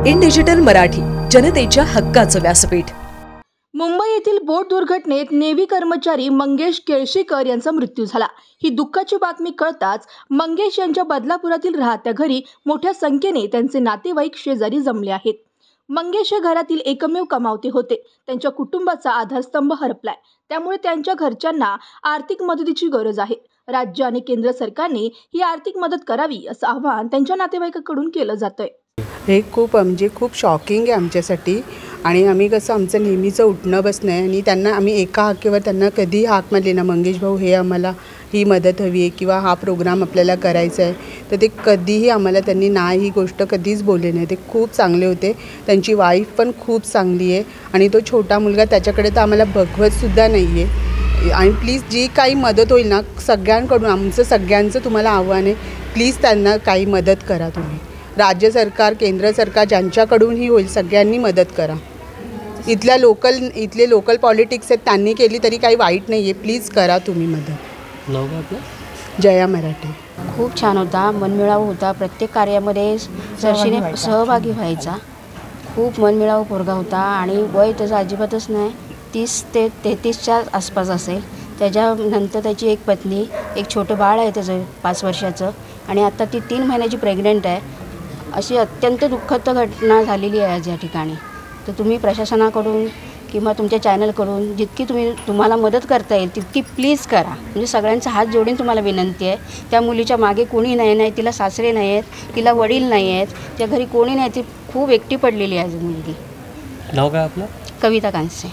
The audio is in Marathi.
इन डिजिटल मराठी, जनतेच्या हक्काचं व्यासपीठ। मुंबई येथील बोट दुर्घटनेत नेव्ही कर्मचारी मंगेश केळशीकर यांचा मृत्यू झाला। ही दुःखाची बातमी कळताच मंगेश यांच्या बदलापुरातील राहत्या घरी मोठ्या संख्येने त्यांचे नातेवाईक शेजारी जमले आहेत। मंगेश हे घरातील एकमेव कमावते होते। त्यांच्या कुटुंबाचा आधारस्तंभ हरपलाय, त्यामुळे त्यांच्या घरच्यांना आर्थिक मदतीची गरज आहे। राज्य आणि केंद्र सरकारने ही आर्थिक मदत करावी असं आवाहन त्यांच्या नातेवाईकांकडून केलं जातंय। हे खूप शॉकिंग आहे आमच्यासाठी। आणि आम्ही कसं आमचं नेहमीचं उठणं बसणं आहे आणि त्यांना आम्ही एका हाकेवर त्यांना कधी हाक मारली ना, मंगेश भाऊ हे आम्हाला ही मदत हवी आहे किंवा हा प्रोग्राम आपल्याला करायचा आहे, तर ते कधीही आम्हाला त्यांनी ना ही गोष्ट कधीच बोलले नाही। ते खूप चांगले होते। त्यांची वाईफ पण खूप चांगली आहे आणि तो छोटा मुलगा त्याच्याकडे तर आम्हाला बघवतसुद्धा नाही आहे। आणि प्लीज जी काही मदत होईल ना सगळ्यांकडून, आमचं सगळ्यांचं तुम्हाला आव्हान आहे, प्लीज त्यांना काही मदत करा तुम्ही। राज्य सरकार, केंद्र सरकार ज्यांच्याकडूनही होईल सगळ्यांनी मदत करा। इथले लोकल पॉलिटिक्स आहेत त्यांनी केली तरी काही वाईट नाही आहे, प्लीज करा तुम्ही मदत। नाव काय आपलं? जया मराठे। खूप छान होता, मनमिळावू होता। प्रत्येक कार्यामध्ये सरशीने सहभागी व्हायचा। खूप मनमिळावू पोरगा होता आणि वय त्याचं अजिबातच नाही, 30 ते 33च्या आसपास असेल। त्याच्यानंतर त्याची एक पत्नी, एक छोटं बाळ आहे त्याचं 5 वर्षाचं आणि आता ती 3 महिन्याची प्रेग्नंट आहे। अशी अत्यंत दुःखद घटना झालेली आहे आज या ठिकाणी। तर तुम्ही प्रशासनाकडून किंवा तुमच्या चॅनलकडून जितकी तुम्हाला मदत करता येईल तितकी प्लीज करा। म्हणजे सगळ्यांचा हात जोडून तुम्हाला विनंती आहे। त्या मुलीच्या मागे कोणी नाही, तिला सासरे नाही आहेत, तिला वडील नाही आहेत, त्या घरी कोणी नाही, ती खूप एकटी पडलेली आहे मुलगी। नाव काय आपलं? कविता कांसे।